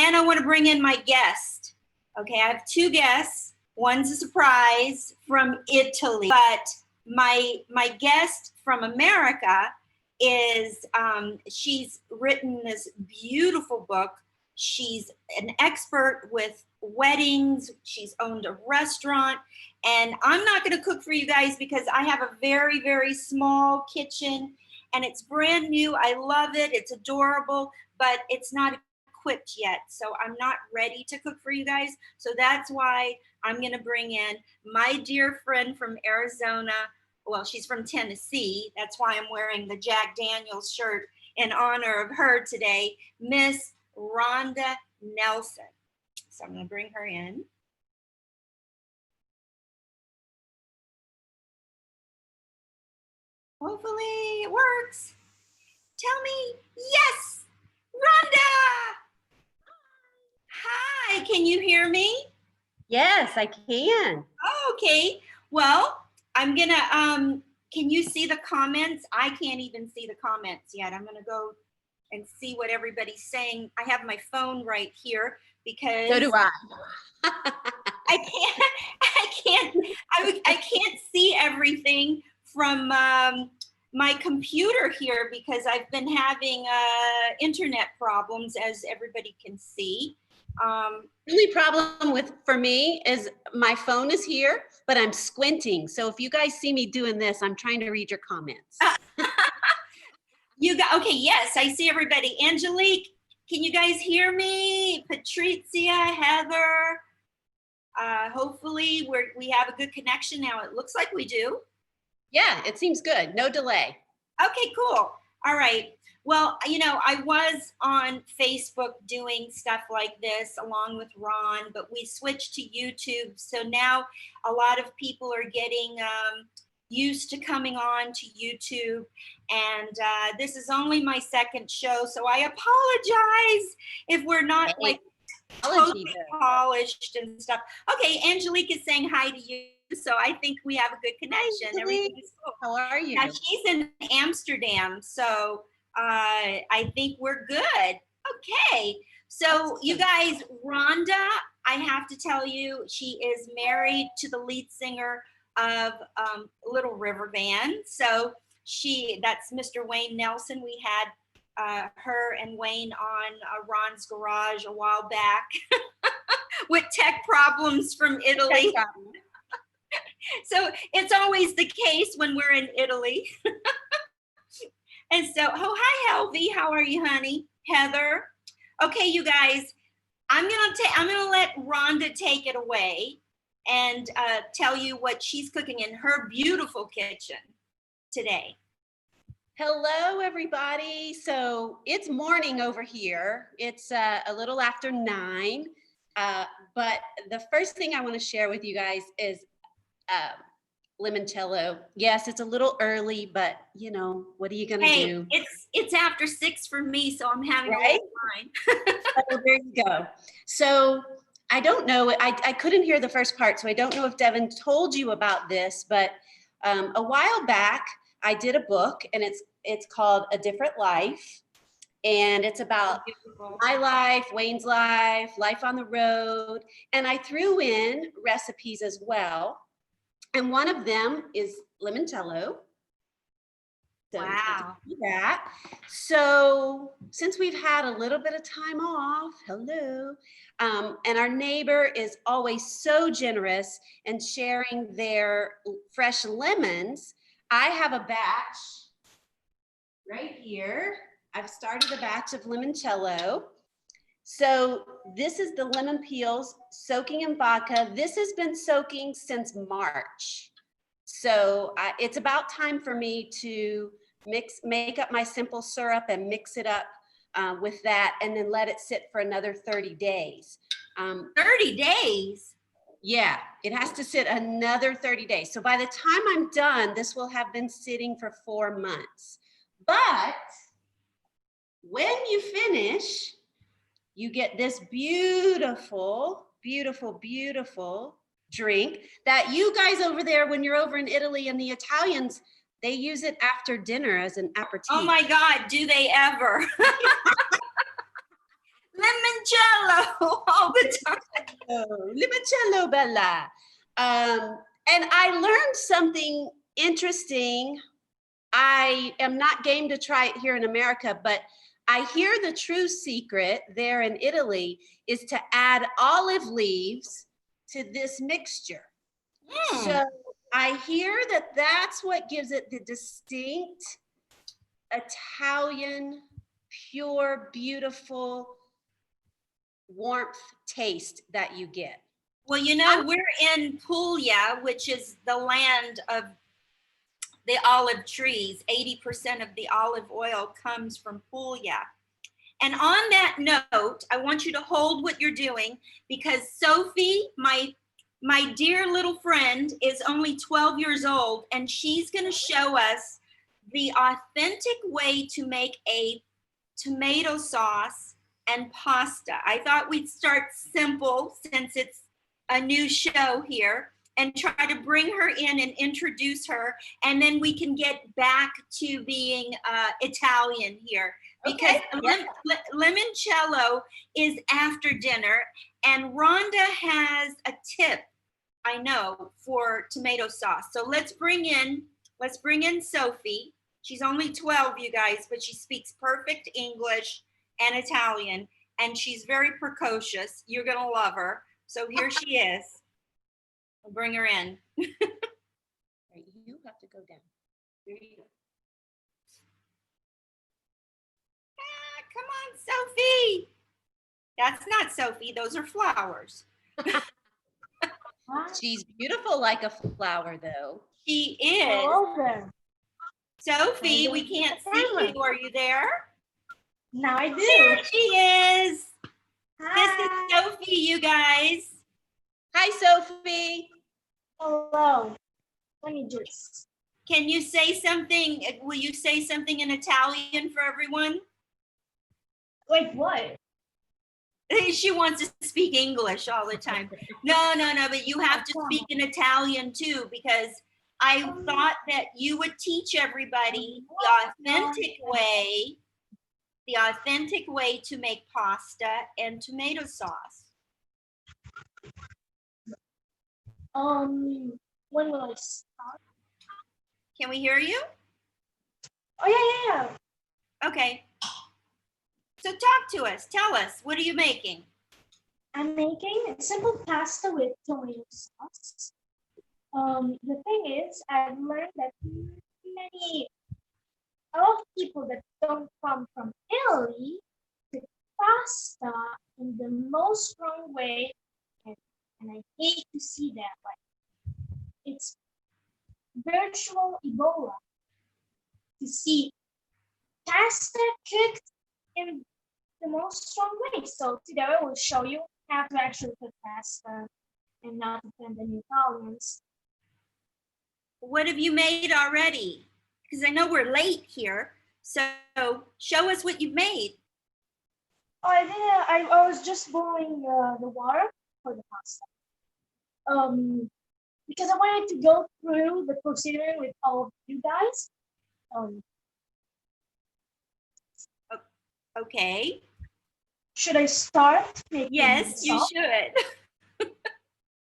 then I want to bring in my guest. Okay, I have two guests. One's a surprise from Italy, but my guest from America is, she's written this beautiful book. She's an expert with weddings. She's owned a restaurant. And I'm not going to cook for you guys because I have a very, very small kitchen and it's brand new. I love it. It's adorable, but it's not equipped yet. So I'm not ready to cook for you guys. So that's why I'm going to bring in my dear friend from Arizona. Well, she's from Tennessee. That's why I'm wearing the Jack Daniels shirt in honor of her today, Miss Rhonda Nelson. So I'm going to bring her in. Hopefully it works. Tell me, yes, Rhonda. Hi, can you hear me? Yes, I can. Oh, okay. Well, I'm gonna, can you see the comments? I can't even see the comments yet. I'm gonna go and see what everybody's saying. I have my phone right here because So do I. I can't see everything from my computer here because I've been having internet problems, as everybody can see. The only problem for me is my phone is here, but I'm squinting. So if you guys see me doing this, I'm trying to read your comments. Okay, yes, I see everybody. Angelique, can you guys hear me? Patricia, Heather, hopefully we have a good connection now. It looks like we do. Yeah, it seems good. No delay. Okay, cool. All right. Well, you know, I was on Facebook doing stuff like this along with Ron, but we switched to YouTube. So now a lot of people are getting used to coming on to YouTube. And this is only my second show. So I apologize if we're not like totally polished and stuff. Okay, Angelique is saying hi to you. So I think we have a good connection. Everything is cool. How are you? Yeah, she's in Amsterdam. So I think we're good. Okay. So you guys, Rhonda, I have to tell you, she is married to the lead singer of Little River Band. So that's Mr. Wayne Nelson. We had her and Wayne on Ron's Garage a while back with tech problems from Italy. So it's always the case when we're in Italy. And so, oh, hi, Helvy. How are you, honey? Heather. Okay, you guys, I'm gonna let Rhonda take it away and tell you what she's cooking in her beautiful kitchen today. Hello, everybody. So it's morning over here. It's a little after 9, but the first thing I want to share with you guys is limoncello. Yes, it's a little early, but you know, what are you gonna do? It's after 6 for me, so I'm having a little time. Oh, there you go. So I don't know, I couldn't hear the first part, so I don't know if Devin told you about this, but a while back I did a book and it's called A Different Life. And it's about my life, Wayne's life, life on the road. And I threw in recipes as well. And one of them is limoncello. So wow. That. So since we've had a little bit of time off, hello, and our neighbor is always so generous in sharing their fresh lemons, I have a batch right here. I've started a batch of limoncello. So this is the lemon peels soaking in vodka. This has been soaking since March. So it's about time for me to make up my simple syrup and mix it up with that and then let it sit for another 30 days. 30 days? Yeah, it has to sit another 30 days. So by the time I'm done, this will have been sitting for 4 months. But when you finish, you get this beautiful, beautiful, beautiful drink that you guys over there, when you're over in Italy and the Italians, they use it after dinner as an aperitif. Oh my God, do they ever? Limoncello. all the time. Oh, limoncello, Bella. And I learned something interesting. I am not game to try it here in America, but I hear the true secret there in Italy is to add olive leaves to this mixture. So I hear that that's what gives it the distinct Italian, pure, beautiful warmth taste that you get. Well, you know, we're in Puglia, which is the land of the olive trees. 80% of the olive oil comes from Puglia. And on that note, I want you to hold what you're doing because Sophie, my dear little friend, is only 12 years old, and she's going to show us the authentic way to make a tomato sauce and pasta. I thought we'd start simple since it's a new show here and try to bring her in and introduce her, and then we can get back to being Italian here. Because Okay. limoncello is after dinner, and Rhonda has a tip, I know, for tomato sauce. So let's bring in Sophie. She's only 12, you guys, but she speaks perfect English and Italian, and she's very precocious. You're gonna love her. So here she is. I'll bring her in. You have to go down. There you go. Come on, Sophie. That's not Sophie. Those are flowers. She's beautiful like a flower, though. She is. Hello there. Sophie, we can't see you. Are you there? Now I do. There she is. Hi. This is Sophie, you guys. Hi, Sophie. Hello. Let me just. Can you say something? Will you say something in Italian for everyone? Wait, what? She wants to speak English all the time. No, but you have to speak in Italian too, because I thought that you would teach everybody the authentic way to make pasta and tomato sauce. When will I start? Can we hear you? Oh yeah. Okay. So talk to us. Tell us, what are you making? I'm making a simple pasta with tomato sauce. The thing is, I've learned that a lot of people that don't come from Italy cook pasta in the most wrong way, and I hate to see that. Like, it's virtual Ebola to see pasta cooked in the most strong way. So today I will show you how to actually cook pasta and not offend the Italians. What have you made already? Because I know we're late here. So show us what you've made. Oh, I was just boiling the water for the pasta. Because I wanted to go through the procedure with all of you guys. Okay. Should I start making Yes, you sauce? should.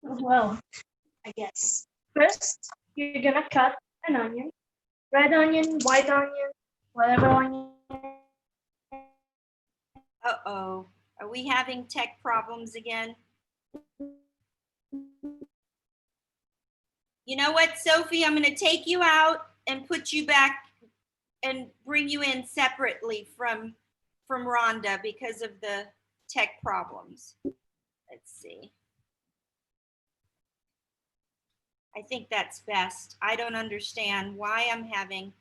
Well, I guess. First, you're gonna cut an onion. Red onion, white onion, whatever onion. Uh-oh. Are we having tech problems again? You know what, Sophie? I'm going to take you out and put you back and bring you in separately from Rhonda because of the tech problems. Let's see. I think that's best. I don't understand why I'm having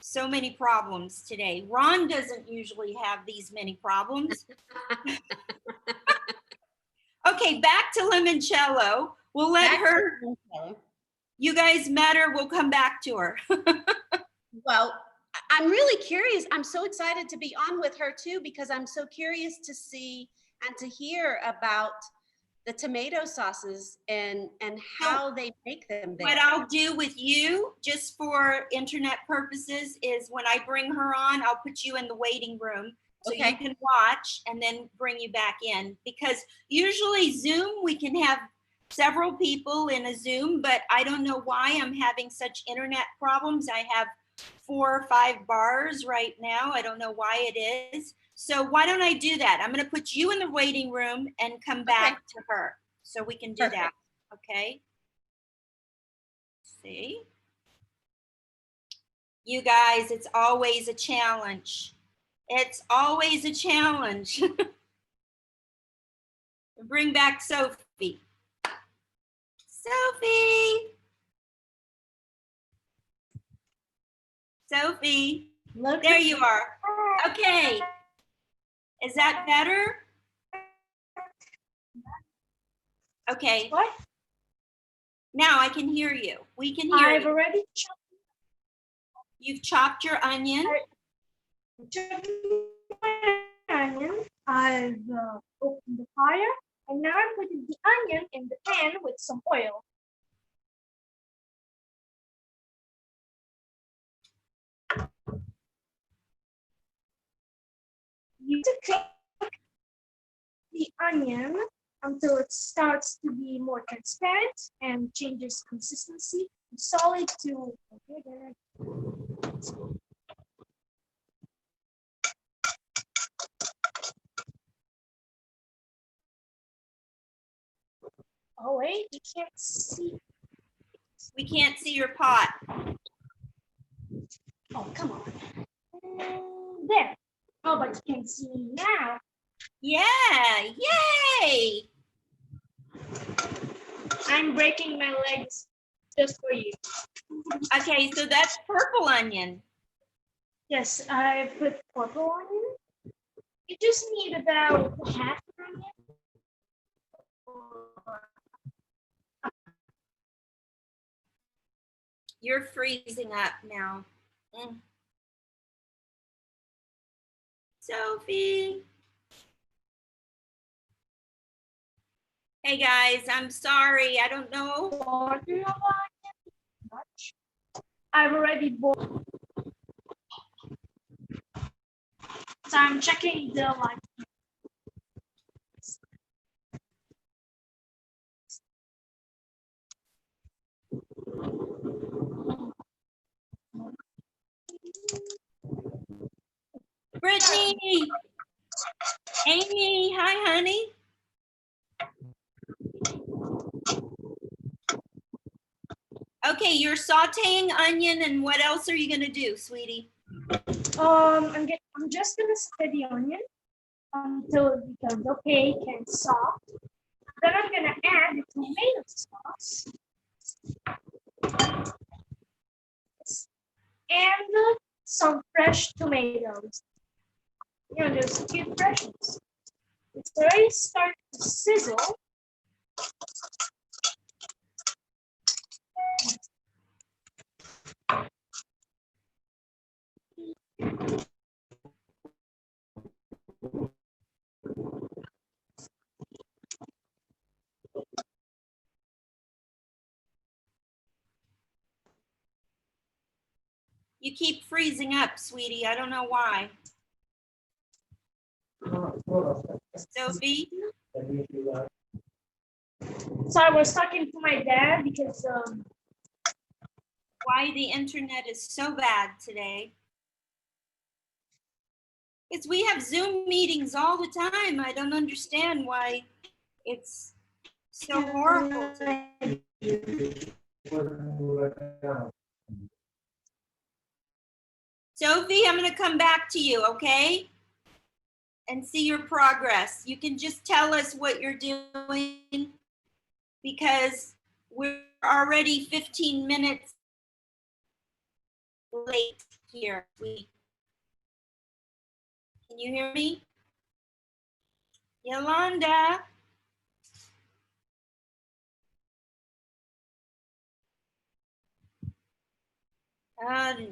so many problems today. Ron doesn't usually have these many problems. Okay, back to limoncello. We'll let her, you guys met her, we'll come back to her. Well, I'm really curious. I'm so excited to be on with her too, because I'm so curious to see and to hear about the tomato sauces and how they make them there. What I'll do with you, just for internet purposes, is when I bring her on, I'll put you in the waiting room So Okay. you can watch and then bring you back in, because usually Zoom, we can have several people in a Zoom, but I don't know why I'm having such internet problems. I have 4 or 5 bars right now. I don't know why it is. So why don't I do that? I'm going to put you in the waiting room and come back to her so we can do that. Okay. See? You guys, it's always a challenge. It's always a challenge. Bring back Sophie. Sophie. Sophie. Look. There you are. Okay. Is that better? Okay. What? Now I can hear you. We can hear I've you. already chopped You've chopped your onion. my onion. I've opened the fire, and now I'm putting the onion in the pan with some oil. You cook the onion until it starts to be more transparent and changes consistency from solid to oh wait, you can't see. We can't see your pot. Oh, come on. There. Oh, but you can see me now. Yeah, yay! I'm breaking my legs just for you. Okay, so that's purple onion. Yes, I put purple onion. You just need about half an onion. You're freezing up now. Mm. Sophie. Hey guys, I'm sorry. I don't know. Water of onion. Much. I've already boiled. So I'm checking the like. Brittany. Amy, hi honey. Okay, you're sauteing onion, and what else are you gonna do, sweetie? I'm just gonna stir the onion until it becomes opaque and soft. Then I'm gonna add the tomato sauce and some fresh tomatoes. You know, just cute fresh ones. It's already starting to sizzle. You keep freezing up, sweetie. I don't know why. Sophie? So I was talking to my dad because Why the internet is so bad today. Because we have Zoom meetings all the time. I don't understand why it's so horrible today. Sophie, I'm going to come back to you, okay? And see your progress. You can just tell us what you're doing, because we're already 15 minutes late here. Can you hear me? Yolanda?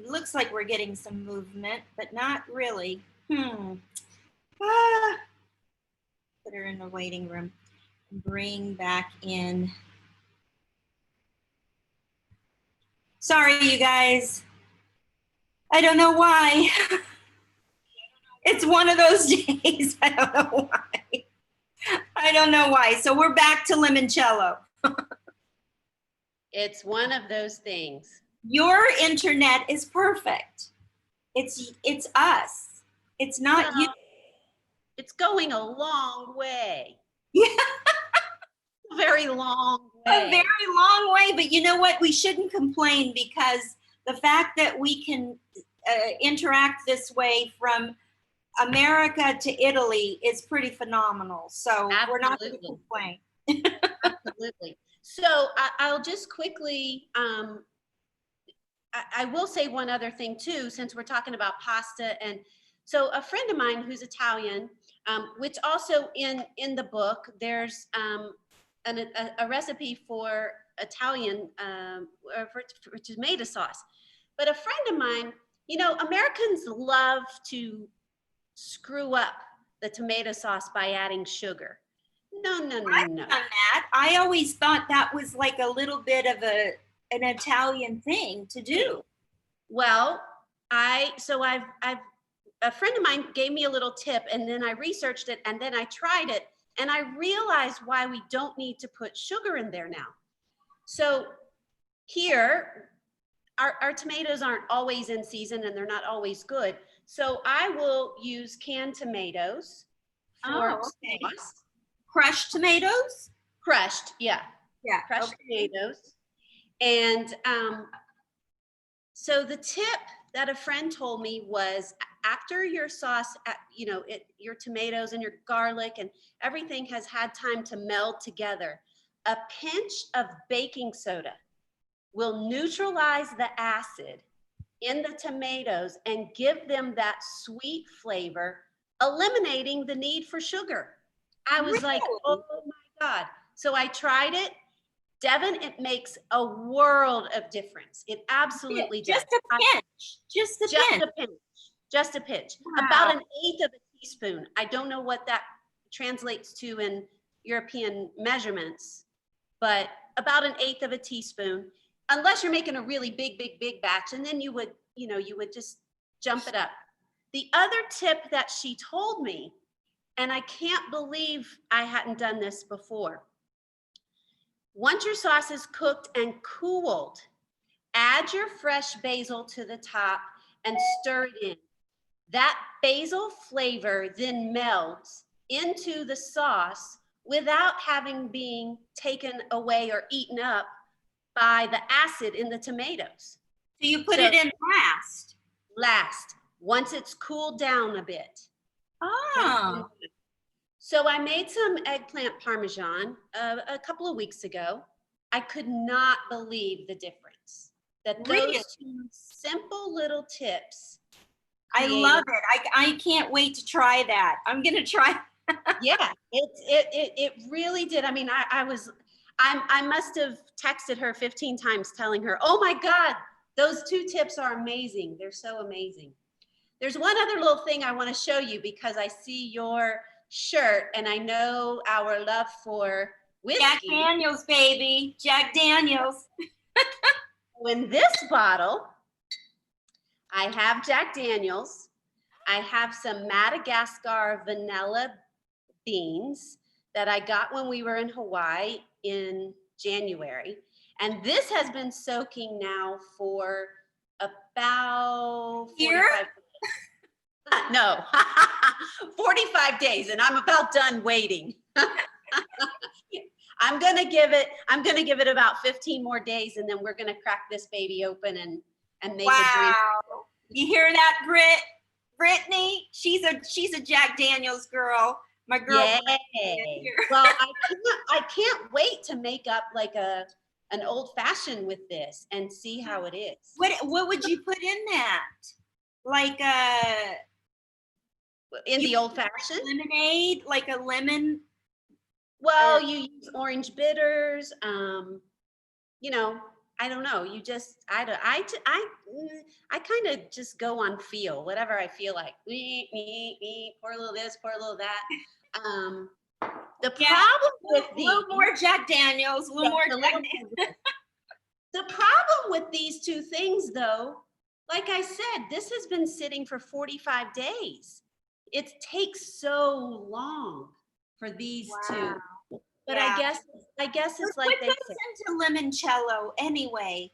Looks like we're getting some movement, but not really. Ah. Put her in the waiting room. Bring back in. Sorry, you guys. I don't know why. It's one of those days. I don't know why. I don't know why. So we're back to limoncello. It's one of those things. Your internet is perfect. It's us. It's not you. It's going a long way. Yeah. A very long A way. very long way, but you know what? We shouldn't complain because the fact that we can interact this way from America to Italy is pretty phenomenal. So we're not going to complain. Absolutely. So I'll just quickly, I will say one other thing too, since we're talking about pasta. And so a friend of mine who's Italian, which also in the book, there's a recipe for Italian, for tomato sauce. But a friend of mine, you know, Americans love to screw up the tomato sauce by adding sugar. No. I've done that. I always thought that was like a little bit of an Italian thing to do. Well, I've a friend of mine gave me a little tip, and then I researched it, and then I tried it, and I realized why we don't need to put sugar in there now. So here, our tomatoes aren't always in season, and they're not always good. So I will use canned tomatoes for sauce. Crushed tomatoes? Crushed, yeah. Yeah. Crushed tomatoes. And so the tip that a friend told me was after your sauce, you know, your tomatoes and your garlic and everything has had time to meld together, a pinch of baking soda will neutralize the acid in the tomatoes and give them that sweet flavor, eliminating the need for sugar. I was like, oh my God. So I tried it. Devin, it makes a world of difference. It absolutely does. Just a pinch. Just a pinch. Just a pinch. Wow. About an eighth of a teaspoon. I don't know what that translates to in European measurements, but about an eighth of a teaspoon, unless you're making a really big batch, and then you would just jump it up. The other tip that she told me, and I can't believe I hadn't done this before. Once your sauce is cooked and cooled, add your fresh basil to the top and stir it in. That basil flavor then melds into the sauce without having been taken away or eaten up by the acid in the tomatoes. So you put it in last? Last, once it's cooled down a bit. Oh. So I made some eggplant parmesan a couple of weeks ago. I could not believe the difference that those two simple little tips. I love it. I can't wait to try that. I'm gonna try. Yeah, it really did. I mean, I must have texted her 15 times telling her, oh my God, those two tips are amazing. They're so amazing. There's one other little thing I want to show you because I see your shirt and I know our love for whiskey. Jack Daniels, baby. Jack Daniels. In this bottle, I have Jack Daniels. I have some Madagascar vanilla beans that I got when we were in Hawaii in January. And this has been soaking now for about 45 days. No, 45 days, and I'm about done waiting. I'm gonna give it about 15 more days, and then we're gonna crack this baby open and make a drink. Wow. You hear that, Brittany? She's a Jack Daniels girl. My girl. Yay. Well, I can't wait to make up like an old fashioned with this and see how it is. What would you put in that? Like the old fashioned lemonade, like a lemon. Well, you use orange bitters. You know, I don't know. You just I kind of just go on feel, whatever I feel like. Pour a little this, pour a little that. The problem with a little more Jack Daniels, a little more Jack Daniels. The problem with these two things, though, like I said, this has been sitting for 45 days. it takes so long for these two. But Yeah. I guess it's like What they goes say. into limoncello anyway?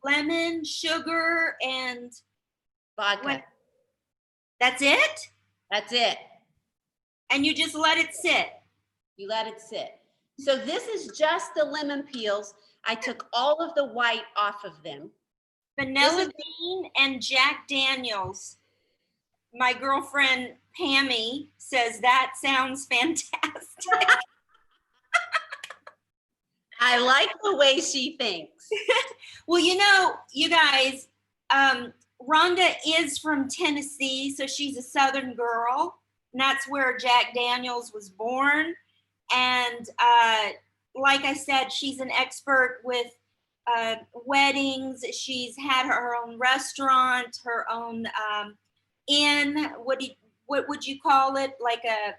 Lemon, sugar, and Vodka. what? That's it? That's it. And you just let it sit. You let it sit. So this is just the lemon peels. I took all of the white off of them. Vanilla bean and Jack Daniels. My girlfriend Pammy says that sounds fantastic. I like the way she thinks. Well, you know, you guys, Rhonda is from Tennessee, so she's a Southern girl, and that's where Jack Daniels was born. And like I said, she's an expert with weddings. She's had her own restaurant, her own inn. What would you call it? Like a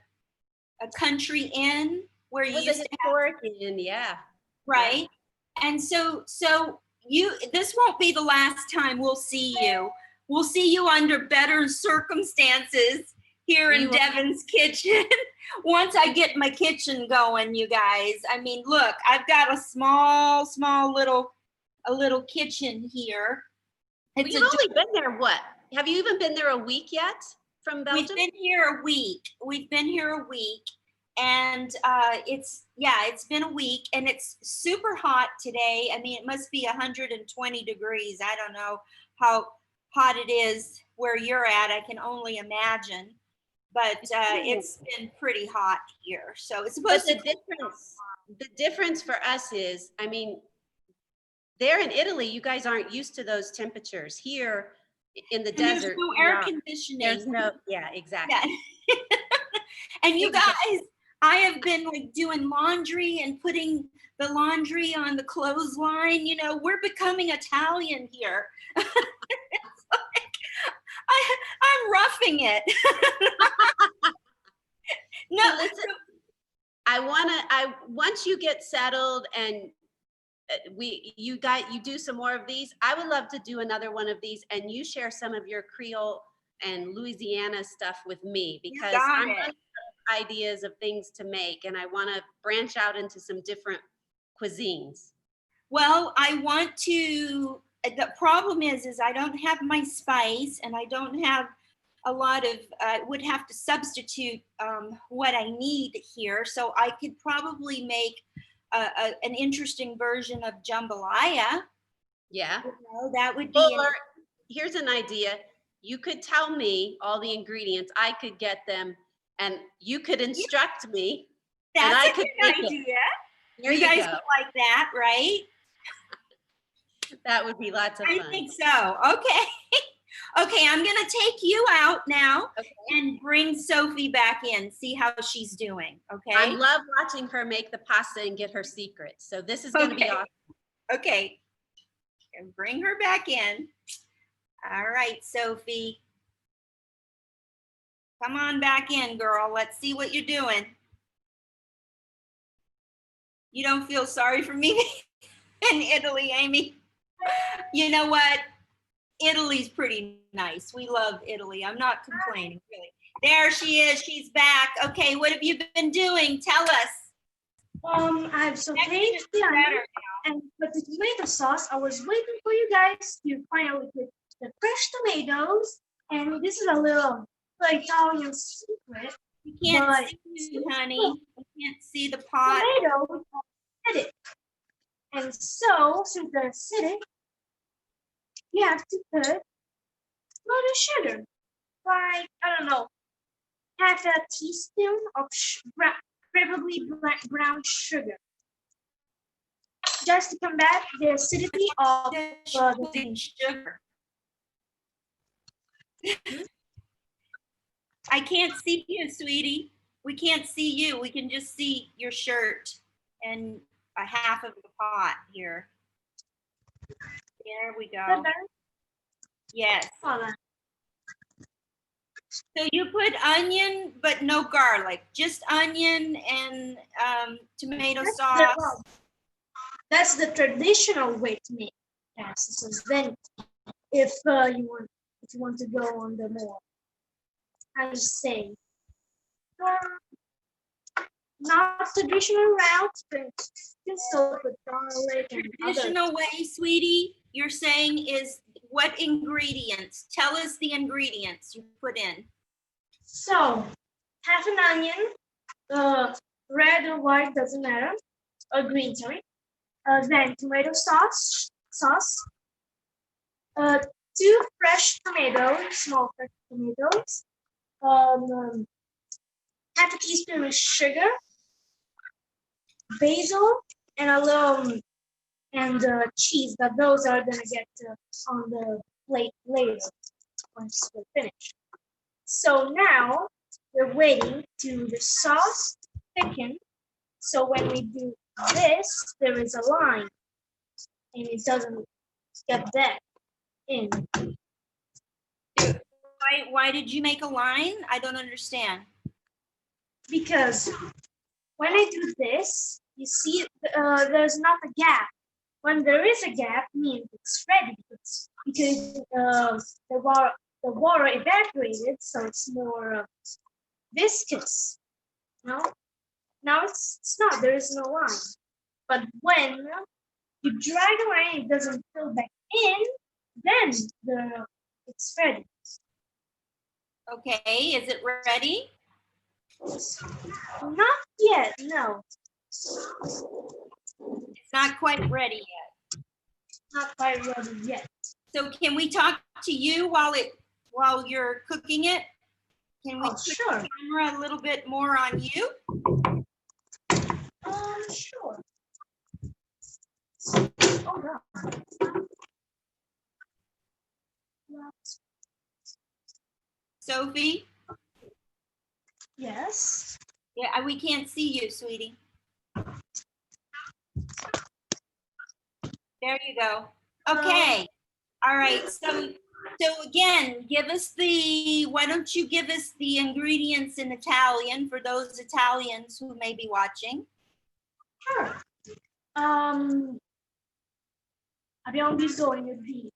country inn where you It was used a to historic inn, yeah. right? And so this won't be the last time we'll see you. We'll see you under better circumstances here in Devin's kitchen. Once I get my kitchen going, you guys. I mean, look, I've got a small little kitchen here. Well, you've only been there what? Have you even been there a week yet from Belgium? We've been here a week. And it's been a week, and it's super hot today. I mean, it must be 120 degrees. I don't know how hot it is where you're at. I can only imagine, but it's been pretty hot here. So it's supposed to. The difference for us is, I mean, there in Italy, you guys aren't used to those temperatures. Here in the desert, there's no air conditioning. There's no, yeah, exactly. Yeah. And you guys, I have been like doing laundry and putting the laundry on the clothesline. You know, we're becoming Italian here. It's like, I'm roughing it. No, so listen, once you get settled and you do some more of these, I would love to do another one of these, and you share some of your Creole and Louisiana stuff with me, because I'm running out of ideas of things to make, and I want to branch out into some different cuisines. Well, I want to. The problem is I don't have my spice, and I don't have a lot of. Would have to substitute what I need here, so I could probably make an interesting version of jambalaya. Yeah. You know, that would be. Here's an idea. You could tell me all the ingredients. I could get them, and you could instruct me. That's a good idea. You guys would like that, right? That would be lots of fun. I think so. Okay. Okay, I'm going to take you out now and bring Sophie back in, see how she's doing, okay? I love watching her make the pasta and get her secrets. So this is going to be awesome. Okay. And bring her back in. All right, Sophie. Come on back in, girl. Let's see what you're doing. You don't feel sorry for me in Italy, Amy? You know what? Italy's pretty nice. We love Italy. I'm not complaining, really. There she is. She's back. Okay, what have you been doing? Tell us. I've sauteed the onion, and with the tomato sauce, I was waiting for you guys to finally put the fresh tomatoes. And this is a little Italian secret. You can't see you, honey. You can't see the pot. Tomatoes are acidic. And so, since they're acidic, you have to put a lot of sugar. Like, I don't know, half a teaspoon of preferably brown sugar. Just to combat the acidity of the sugar. I can't see you, sweetie. We can't see you. We can just see your shirt and a half of the pot here. There we go. Yes. So you put onion, but no garlic, just onion and tomato sauce. That's the traditional way to make pasta. Then, if you want to go on the more I say, not traditional routes, but you can still put garlic and other. Traditional way, sweetie, you're saying is what ingredients? Tell us the ingredients you put in. So, half an onion, red or white, doesn't matter, or green, sorry. Then tomato sauce, 2 fresh tomatoes, small fresh tomatoes, half a teaspoon of sugar, basil, and a little cheese. But those are gonna get on the plate later once we're finished. So now we're waiting to the sauce thicken. So when we do this, there is a line, and it doesn't get that in. Why did you make a line? I don't understand. Because when I do this, you see there's not a gap. When there is a gap, means it's ready because the water evaporated, so it's more viscous. No, now it's not. There is no line. But when you drag the line, it doesn't fill back in. Then it's ready. Okay, is it ready? Not yet. No. It's not quite ready yet. Not quite ready yet. So can we talk to you while you're cooking it? Can we put sure. the camera a little bit more on you? Sure. Oh no. Sophie? Yes. Yeah, we can't see you, sweetie. There you go. Okay. All right. So again, why don't you give us the ingredients in Italian for those Italians who may be watching? Sure. Abbiamo bisogno di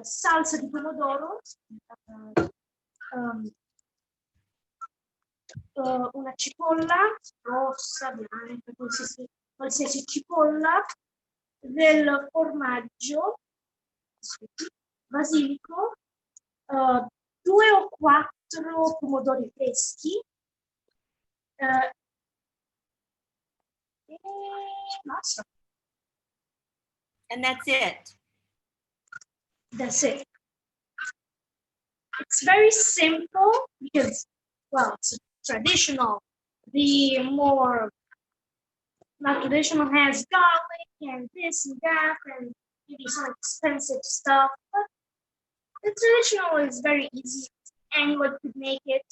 salsa di pomodoro, una cipolla rossa, bianca, qualsiasi cipolla, del formaggio, basilico, 2 o 4 pomodori freschi, e basta. And that's it. That's it. It's very simple because, well, it's traditional. The more not traditional has garlic and this and that and maybe some expensive stuff. But the traditional is very easy. Anyone could make it.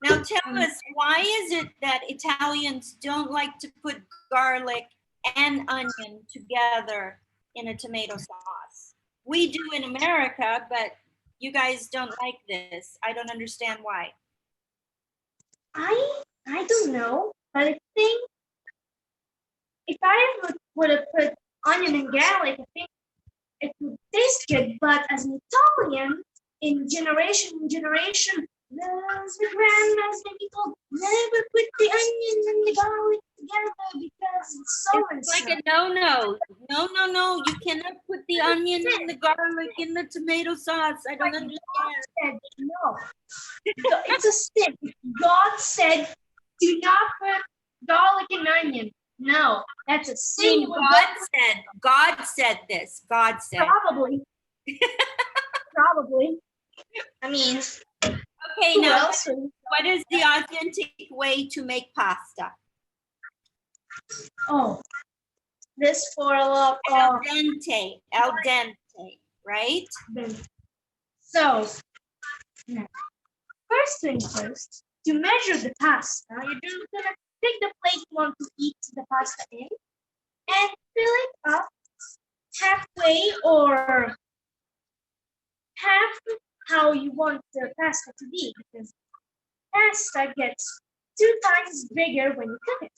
Now tell us, why is it that Italians don't like to put garlic and onion together in a tomato sauce? We do in America, but you guys don't like this. I don't understand why. I don't know, but I think if I would have put onion and garlic, I think it would taste good. But as an Italian, in generation, the grandmas and people never put the onion and the garlic together because it's so It's like a no. No. You cannot put the onion and the garlic in the tomato sauce. I don't understand. Said, no, it's a sin. God said, do not put garlic and onion. No, that's a sin. God said this. God said. Probably. Probably. I mean, okay, now what is the authentic way to make pasta? Oh, this for a lot of al dente, right? So, first thing first, to measure the pasta, you're just gonna take the plate you want to eat the pasta in and fill it up halfway or half how you want the pasta to be, because pasta gets 2 times bigger when you cook it.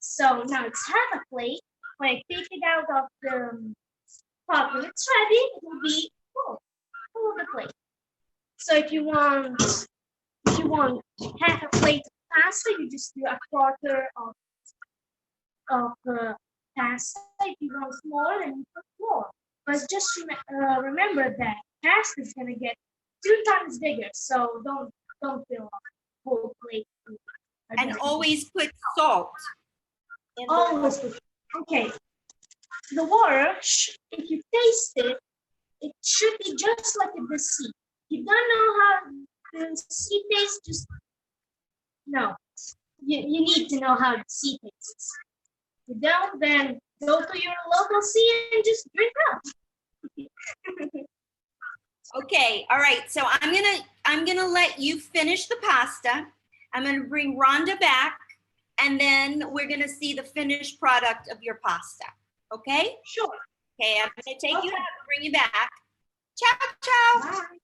So now it's half a plate. When I take it out of the pot, when it's ready, it will be full of the plate. So if you want if you want half a plate of pasta, you just do a quarter of pasta. If you want more, then you put more. But just remember that pasta is gonna get 2 times bigger, so don't fill up the whole plate. And always put salt in the Always put. Okay. The water, if you taste it, it should be just like the sea. You don't know how the sea tastes, just no. You need to know how the sea tastes. If you don't, then go to your local sea and just drink up. Okay, all right. So I'm gonna let you finish the pasta. I'm gonna bring Rhonda back, and then we're gonna see the finished product of your pasta. Okay? Sure. Okay, I'm gonna take you out and bring you back. Ciao, ciao. Bye.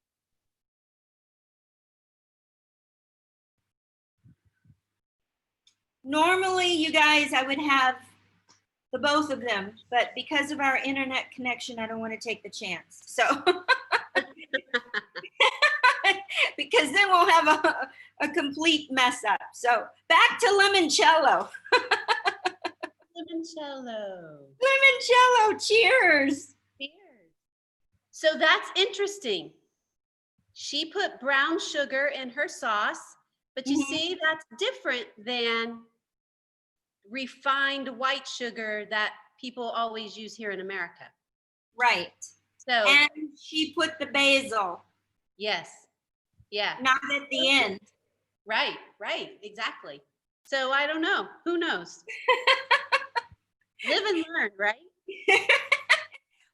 Normally, you guys, I would have the both of them, but because of our internet connection, I don't want to take the chance. So, because then we'll have a complete mess up. So back to limoncello. Limoncello. Limoncello, cheers. Cheers. So that's interesting. She put brown sugar in her sauce, but you see, that's different than refined white sugar that people always use here in America. Right. So, And she put the basil. yes. Yeah. Not at the end. Right, exactly. So I don't know. Who knows? Live and learn, right?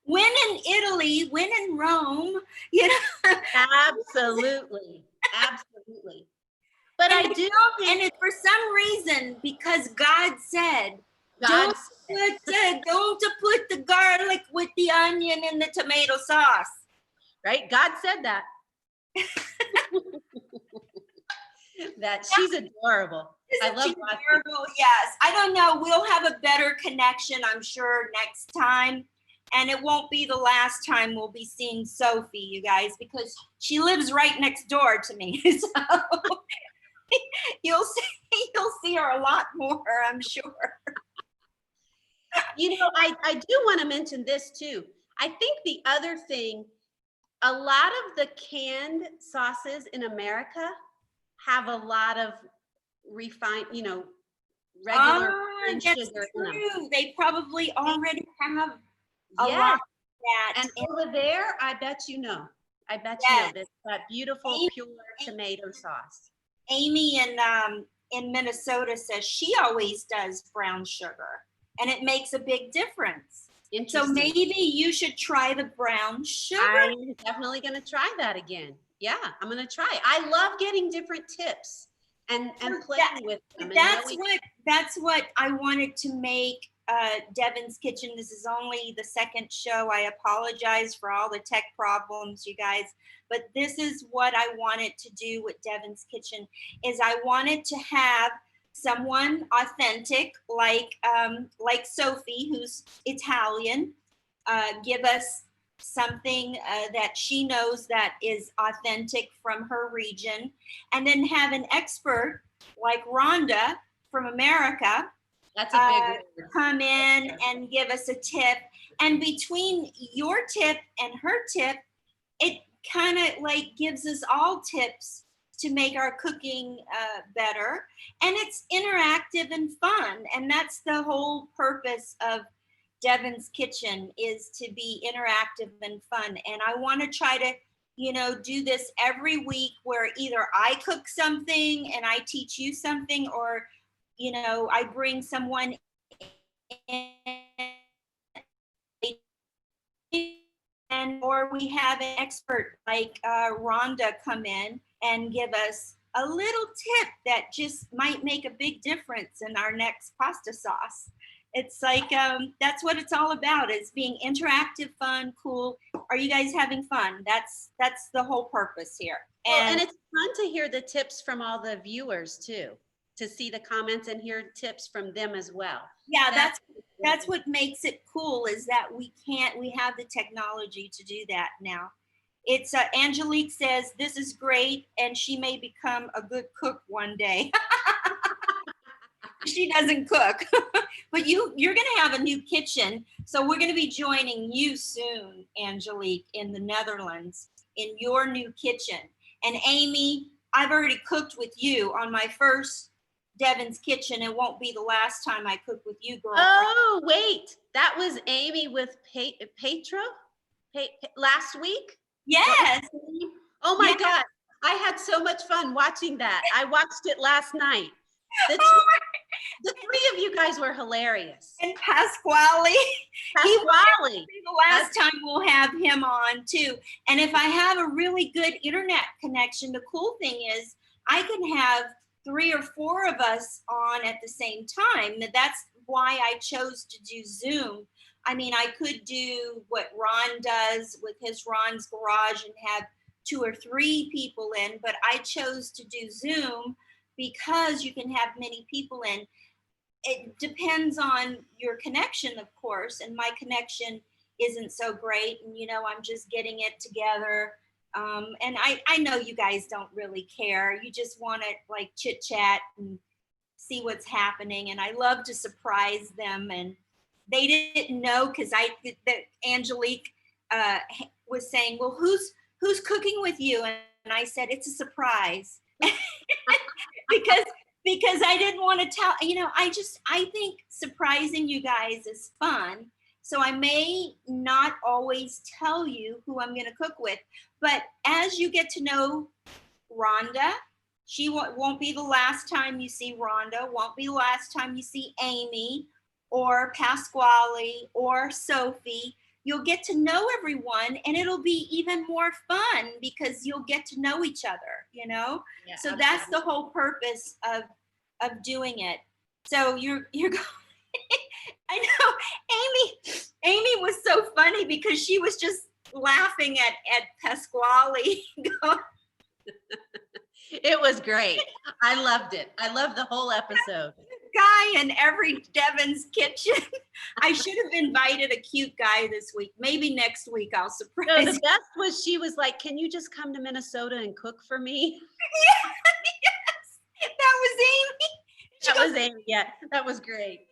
When in Italy, when in Rome, you know. Absolutely. But I do think, and it's for some reason, because God said, God don't put the garlic with the onion and the tomato sauce. Right? God said that. That she's adorable. I love adorable. Yes. I don't know. We'll have a better connection, I'm sure, next time. And it won't be the last time we'll be seeing Sophie, you guys, because she lives right next door to me. So you'll see her a lot more, I'm sure. You know, I do want to mention this too. I think the other thing, a lot of the canned sauces in America have a lot of refined, regular That's sugar in them. true. They probably already have a lot Yes. of that. And over there, I bet you know. Yes. That's that beautiful pure tomato sauce. Amy in Minnesota says she always does brown sugar, and it makes a big difference. So maybe you should try the brown sugar. I'm definitely going to try that again. Yeah, I'm going to try. I love getting different tips and playing with them. That's what I wanted to make Devin's Kitchen. This is only the second show. I apologize for all the tech problems, you guys. But this is what I wanted to do with Devin's Kitchen, is I wanted to have someone authentic like Sophie, who's Italian, give us something that she knows that is authentic from her region, and then have an expert like Rhonda from America That's a big come in and give us a tip. And between your tip and her tip, it kind of like gives us all tips to make our cooking better. And it's interactive and fun. And that's the whole purpose of Devin's Kitchen, is to be interactive and fun. And I want to try to, do this every week, where either I cook something and I teach you something, or, I bring someone in, or we have an expert like Rhonda come in and give us a little tip that just might make a big difference in our next pasta sauce. It's like, that's what it's all about, is being interactive, fun, cool. Are you guys having fun? That's the whole purpose here. And it's fun to hear the tips from all the viewers too, to see the comments and hear tips from them as well. Yeah, that's what makes it cool, is that we have the technology to do that now. It's Angelique says this is great, and she may become a good cook one day. She doesn't cook, but you're going to have a new kitchen, so we're going to be joining you soon, Angelique, in the Netherlands in your new kitchen. And Amy, I've already cooked with you on my first Devin's Kitchen. It won't be the last time I cook with you, girlfriend. Oh, wait, that was Amy with Petra last week? Yes. Oh my Yes. God, I had so much fun watching that. I watched it last night. The three of you guys were hilarious. And Pasquale. Pasquale. The last time we'll have him on too. And if I have a really good internet connection, the cool thing is I can have 3 or 4 of us on at the same time. That's why I chose to do Zoom. I mean, I could do what Ron does with his Ron's Garage and have 2 or 3 people in, but I chose to do Zoom because you can have many people in. It depends on your connection, of course, and my connection isn't so great, and I'm just getting it together. And I know you guys don't really care. You just want to like chit chat and see what's happening, and I love to surprise them. And they didn't know because that Angelique was saying, well, who's cooking with you? And I said, it's a surprise. because I didn't want to tell, I think surprising you guys is fun. So I may not always tell you who I'm going to cook with, but as you get to know Rhonda, she won't be the last time you see Rhonda, won't be the last time you see Amy or Pasquale or Sophie. You'll get to know everyone, and it'll be even more fun because you'll get to know each other, Yeah, so that's the whole purpose of doing it. So you're going. I know Amy was so funny because she was just laughing at Pasquale. It was great. I loved it. I loved the whole episode. Guy in every Devin's Kitchen. I should have invited a cute guy this week. Maybe next week I'll surprise you. No, the best was she was like, can you just come to Minnesota and cook for me? Yes, that was Amy. That was Amy. Yeah, that was great.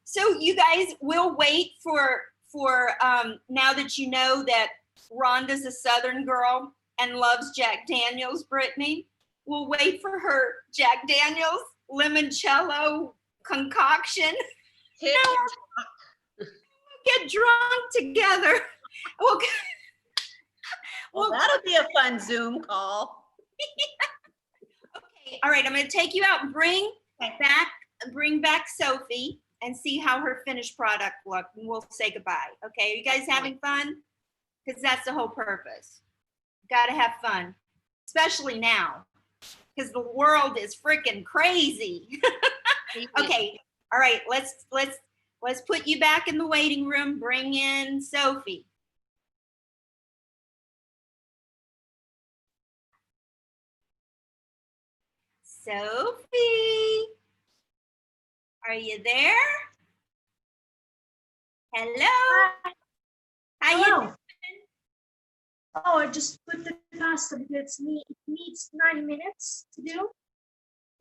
So you guys will wait for now that you know that Rhonda's a Southern girl and loves Jack Daniels, Brittany. We'll wait for her Jack Daniels limoncello concoction. We'll get drunk together. Well, that'll be a fun Zoom call. Okay, all right. I'm going to take you out and bring back Sophie and see how her finished product looked, and we'll say goodbye. Okay, are you guys having fun? Because that's the whole purpose. Got to have fun, especially now, because the world is freaking crazy. Okay, all right. Let's put you back in the waiting room. Bring in Sophie. Sophie, are you there? Hello. How you doing? Oh, I just put the pasta because it needs 9 minutes to do.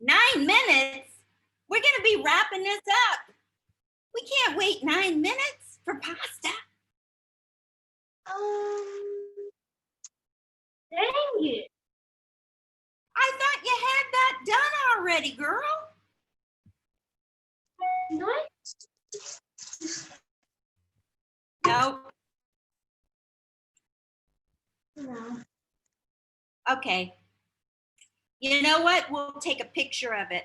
9 minutes? We're gonna be wrapping this up. We can't wait 9 minutes for pasta. Dang it. I thought you had that done already, girl. Nice. No. No. Okay. You know what? We'll take a picture of it.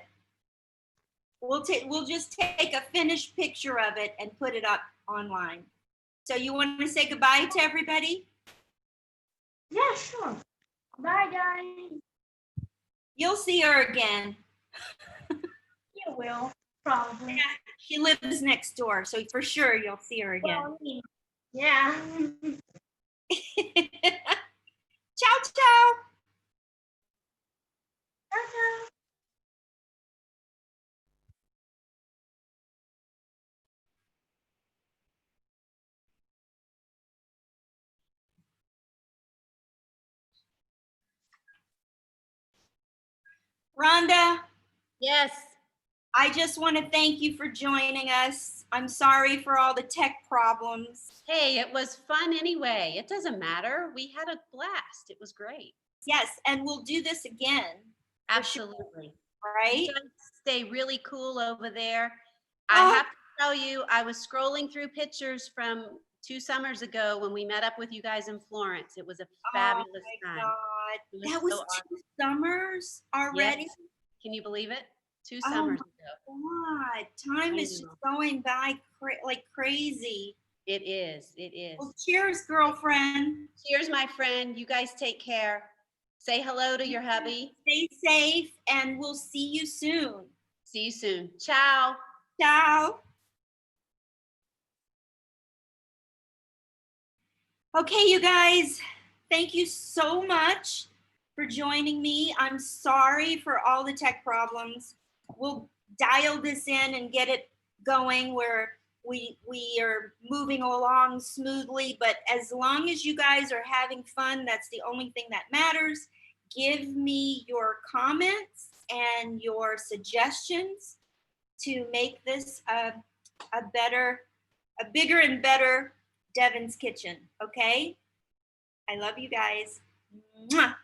We'll just take a finished picture of it and put it up online. So you want to say goodbye to everybody? Yeah, sure. Bye, guys. You'll see her again. You will, probably. Yeah, she lives next door, so for sure you'll see her again. Well, yeah. Ciao, ciao. Ciao. Rhonda, Yes. I just want to thank you for joining us. I'm sorry for all the tech problems. Hey, it was fun anyway. It doesn't matter. We had a blast. It was great. Yes, and we'll do this again. For sure, Absolutely. right? You guys stay really cool over there. Oh. I have to tell you, I was scrolling through pictures from 2 summers ago when we met up with you guys in Florence. It was a fabulous Oh my time. God. It was That was so awesome. 2 summers already? Yes. Can you believe it? 2 Oh summers my ago. God. Time I is just know. going by like crazy. It is. It is. Well, cheers, girlfriend. Cheers, my friend. You guys take care. Say hello to your hubby. Stay safe, and we'll see you soon. See you soon. Ciao. Ciao. Okay, you guys, thank you so much for joining me. I'm sorry for all the tech problems. We'll dial this in and get it going where we are moving along smoothly, but as long as you guys are having fun, that's the only thing that matters. Give me your comments and your suggestions to make this a bigger and better Devin's Kitchen, okay? I love you guys. Mwah.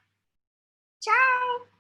Ciao.